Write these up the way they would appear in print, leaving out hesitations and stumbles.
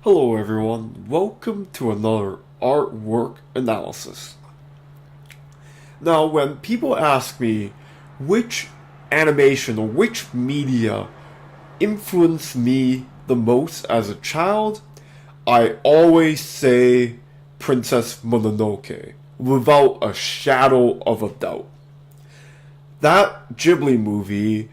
Hello everyone, welcome to another artwork analysis. Now when people ask me which animation or which media influenced me the most as a child, I always say Princess Mononoke, without a shadow of a doubt. That Ghibli movie,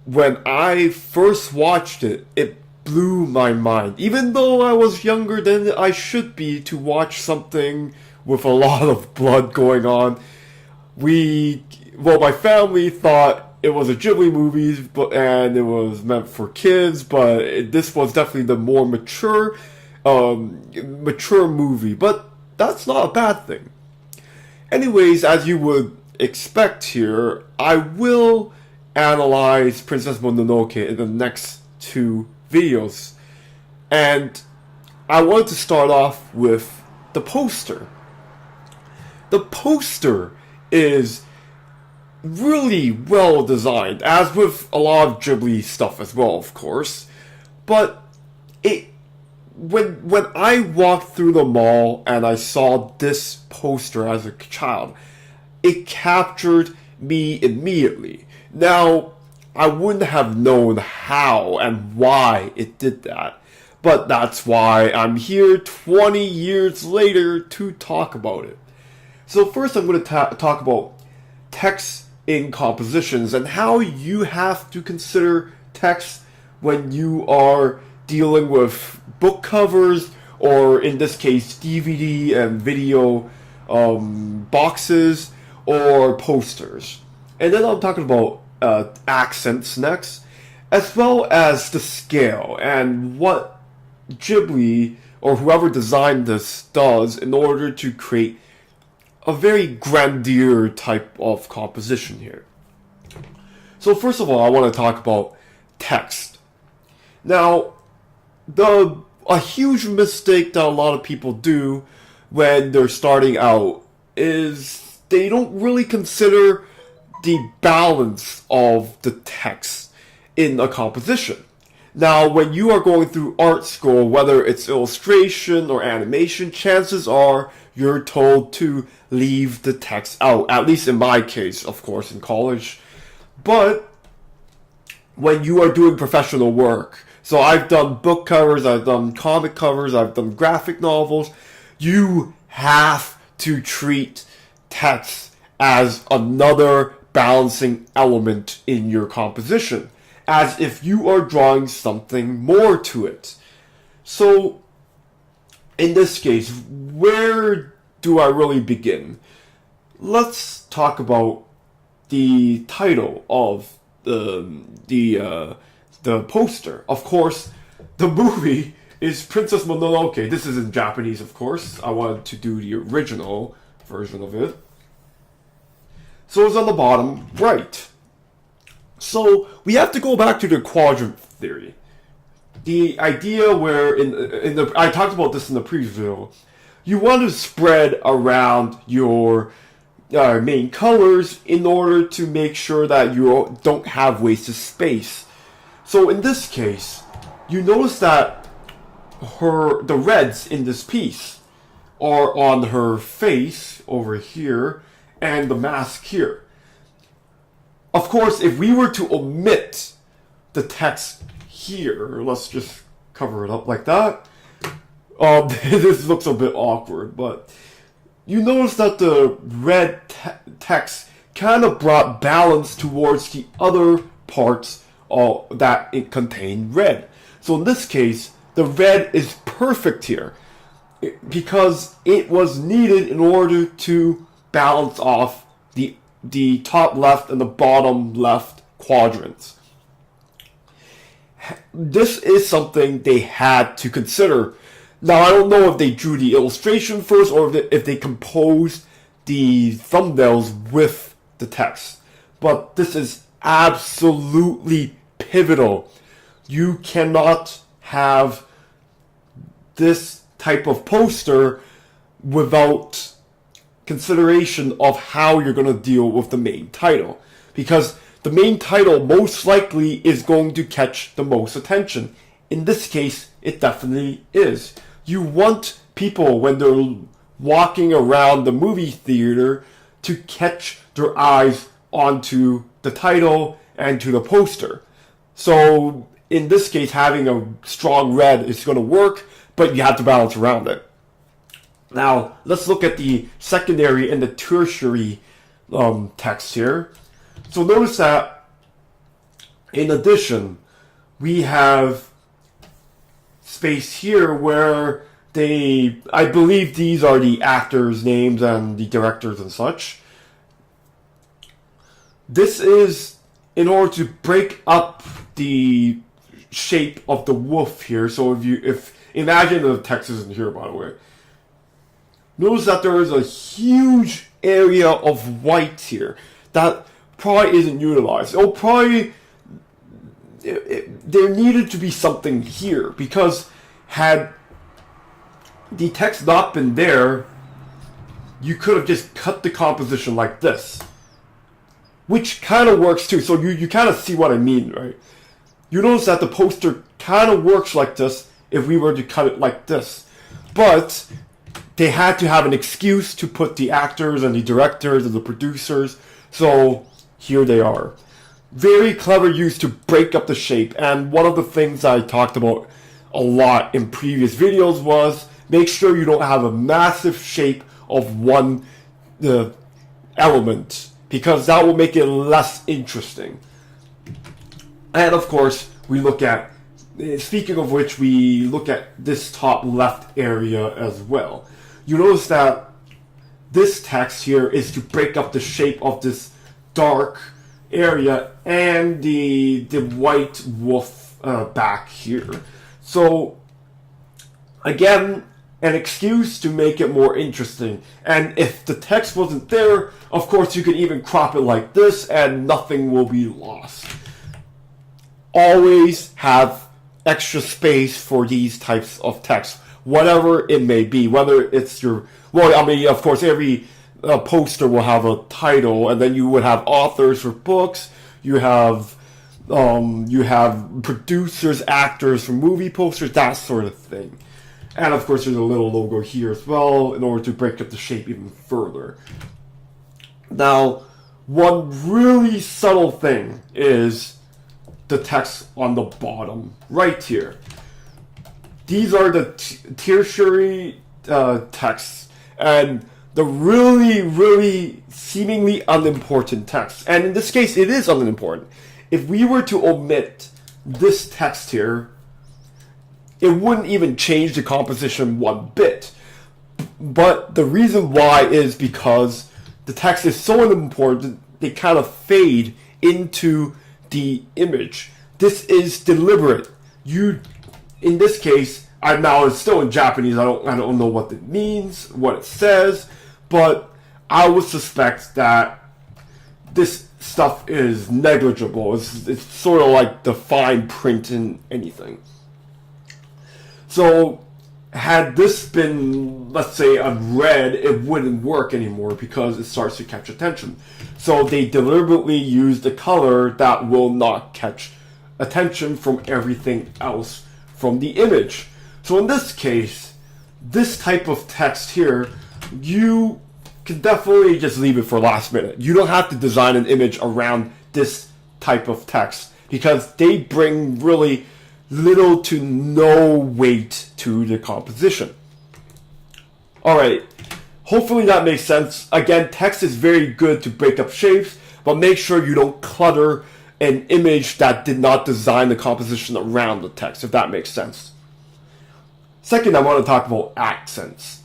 when I first watched it, it blew my mind. Even though I was younger than I should be to watch something with a lot of blood going on, my family thought it was a Ghibli movie, and it was meant for kids, but this was definitely the more mature movie. But that's not a bad thing. Anyways, as you would expect here, I will analyze Princess Mononoke in the next two videos, and I wanted to start off with the poster. The poster is really well designed, as with a lot of Ghibli stuff as well, of course. But when I walked through the mall and I saw this poster as a child, it captured me immediately. Now, I wouldn't have known how and why it did that, but that's why I'm here 20 years later to talk about it. So first I'm going to talk about text in compositions and how you have to consider text when you are dealing with book covers, or in this case DVD and video boxes or posters. And then I'm talking about accents next, as well as the scale and what Ghibli or whoever designed this does in order to create a very grandeur type of composition here. So first of all, I want to talk about text. Now, a huge mistake that a lot of people do when they're starting out is they don't really consider the balance of the text in a composition. Now, when you are going through art school, whether it's illustration or animation, chances are you're told to leave the text out. At least in my case, of course, in college. But when you are doing professional work, so I've done book covers, I've done comic covers, I've done graphic novels, you have to treat text as another balancing element in your composition, as if you are drawing something more to it. So, in this case, where do I really begin? Let's talk about the title of the poster. Of course, the movie is Princess Mononoke. This is in Japanese, of course. I wanted to do the original version of it. So it's on the bottom right. So we have to go back to the Quadrant Theory. The idea where I talked about this in the previous video. You want to spread around your main colors in order to make sure that you don't have wasted space. So in this case, you notice that the reds in this piece are on her face over here, and the mask here. Of course, if we were to omit the text here, let's just cover it up like that. This looks a bit awkward, but you notice that the red text kind of brought balance towards the other parts that it contained red. So in this case, the red is perfect here because it was needed in order to balance off the top left and the bottom left quadrants. This is something they had to consider. Now, I don't know if they drew the illustration first or if they composed the thumbnails with the text. But this is absolutely pivotal. You cannot have this type of poster without consideration of how you're going to deal with the main title, because the main title most likely is going to catch the most attention in this case, it definitely is. You want people, when they're walking around the movie theater, to catch their eyes onto the title and to the poster. So in this case, having a strong red is going to work, but you have to balance around it. Now, let's look at the secondary and the tertiary text here. So notice that, in addition, we have space here where I believe these are the actors' names and the directors and such. This is in order to break up the shape of the wolf here. So if imagine the text isn't here, by the way. Notice that there is a huge area of white here that probably isn't utilized. There needed to be something here, because had the text not been there, you could have just cut the composition like this, which kind of works too. So you kind of see what I mean, right? You notice that the poster kind of works like this if we were to cut it like this, but they had to have an excuse to put the actors and the directors and the producers, so here they are. Very clever use to break up the shape, and one of the things I talked about a lot in previous videos was make sure you don't have a massive shape of one element, because that will make it less interesting. And of course, we look at, speaking of which, we look at this top left area as well. You notice that this text here is to break up the shape of this dark area and the white wolf back here. So again, an excuse to make it more interesting. And if the text wasn't there, of course you can even crop it like this and nothing will be lost. Always have extra space for these types of text, whatever it may be, whether it's your, well, I mean, of course, every poster will have a title, and then you would have authors for books, you have producers, actors for movie posters, that sort of thing. And of course, there's a little logo here as well, in order to break up the shape even further. Now, one really subtle thing is the text on the bottom right here. These are the tertiary texts, and the really seemingly unimportant text. And in this case, it is unimportant. If we were to omit this text here, it wouldn't even change the composition one bit. But the reason why is because the text is so unimportant, they kind of fade into the image. This is deliberate. In this case, it's still in Japanese. I don't know what it means, what it says, but I would suspect that this stuff is negligible. It's sort of like the fine print in anything. So, had this been, let's say, a red, it wouldn't work anymore because it starts to catch attention. So they deliberately used a color that will not catch attention from everything else from the image. So in this case, this type of text here, you can definitely just leave it for last minute. You don't have to design an image around this type of text, because they bring really little to no weight to the composition. Alright, hopefully that makes sense. Again, text is very good to break up shapes, but make sure you don't clutter an image that did not design the composition around the text, if that makes sense. Second, I want to talk about accents.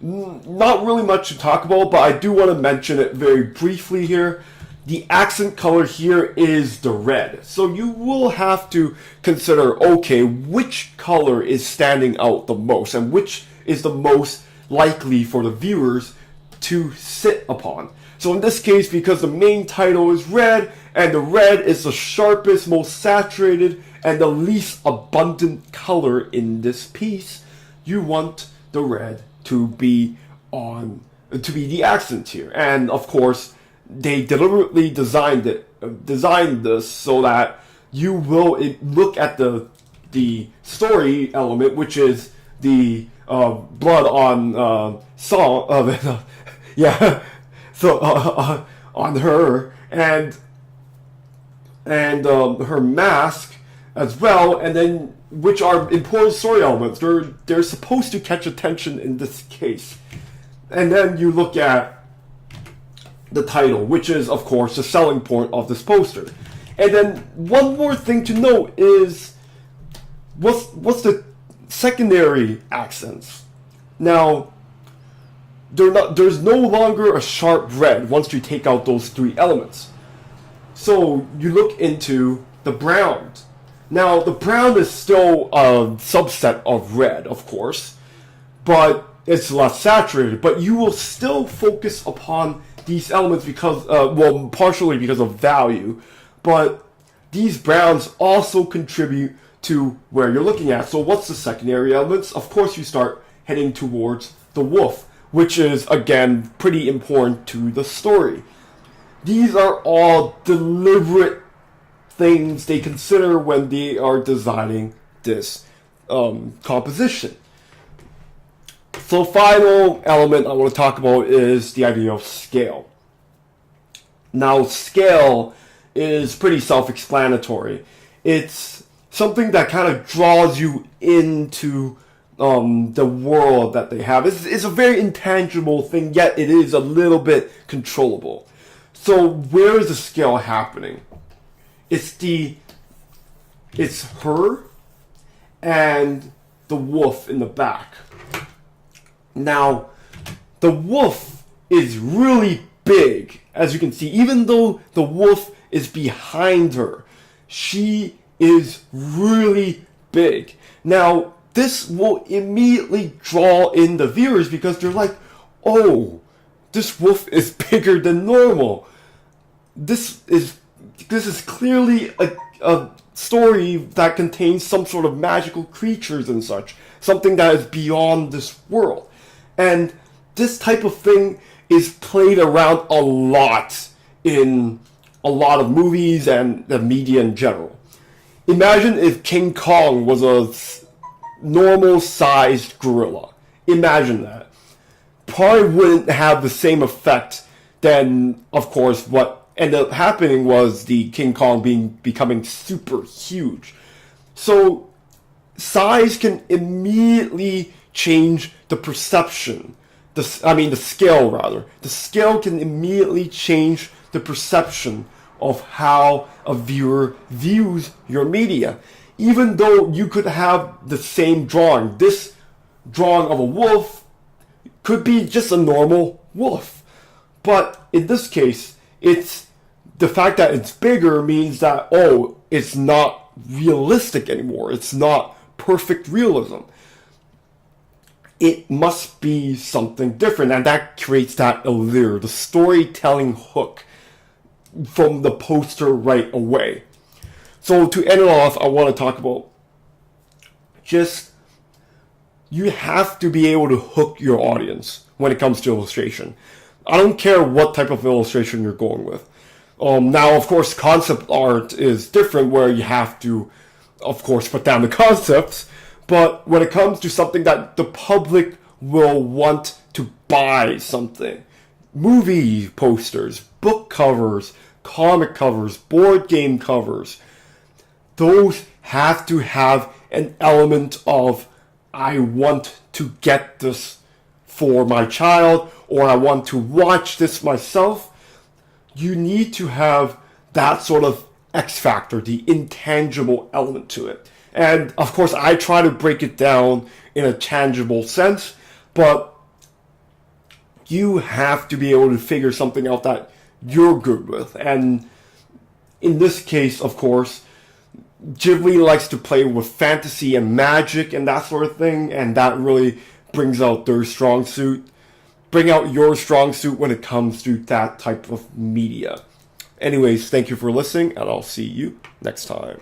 Not really much to talk about, but I do want to mention it very briefly here. The accent color here is the red. So you will have to consider, okay, which color is standing out the most and which is the most likely for the viewers to sit upon. So in this case, because the main title is red, and the red is the sharpest, most saturated, and the least abundant color in this piece, you want the red to be the accent here. And of course, they deliberately designed this so that you will look at the story element, which is the blood on song, yeah, so on her and her mask as well, and then which are important story elements. They're supposed to catch attention in this case, and then you look at the title, which is of course the selling point of this poster. And then one more thing to note is what's the secondary accents. Now there's no longer a sharp red once you take out those three elements. So you look into the brown. Now the brown is still a subset of red, of course, but it's less saturated. But you will still focus upon these elements because, partially because of value, but these browns also contribute to where you're looking at. So what's the secondary elements? Of course you start heading towards the wolf, which is, again, pretty important to the story. These are all deliberate things they consider when they are designing this composition. So final element I want to talk about is the idea of scale. Now scale is pretty self-explanatory. It's something that kind of draws you into the world that they have. It's a very intangible thing, yet it is a little bit controllable. So where is the scale happening? It's her and the wolf in the back. Now, the wolf is really big, as you can see. Even though the wolf is behind her, she is really big. Now, this will immediately draw in the viewers because they're like, oh, this wolf is bigger than normal. This is clearly a story that contains some sort of magical creatures and such. Something that is beyond this world. And this type of thing is played around a lot in a lot of movies and the media in general. Imagine if King Kong was a normal-sized gorilla. Imagine that. Probably wouldn't have the same effect than, of course, what ended up happening was the King Kong becoming super huge. So size can immediately change the perception. The scale rather. The scale can immediately change the perception of how a viewer views your media. Even though you could have the same drawing. This drawing of a wolf could be just a normal wolf. But in this case, it's the fact that it's bigger means that, oh, it's not realistic anymore. It's not perfect realism. It must be something different, and that creates that allure, the storytelling hook from the poster right away. So to end it off, I want to talk about you have to be able to hook your audience when it comes to illustration. I don't care what type of illustration you're going with. Now, of course, concept art is different where you have to, of course, put down the concepts. But when it comes to something that the public will want to buy something, movie posters, book covers, comic covers, board game covers, those have to have an element of, I want to get this for my child, or I want to watch this myself. You need to have that sort of X factor, the intangible element to it. And of course, I try to break it down in a tangible sense, but you have to be able to figure something out that you're good with. And in this case, of course, Ghibli likes to play with fantasy and magic and that sort of thing, and that really brings out their strong suit. Bring out your strong suit when it comes to that type of media. Anyways, thank you for listening, and I'll see you next time.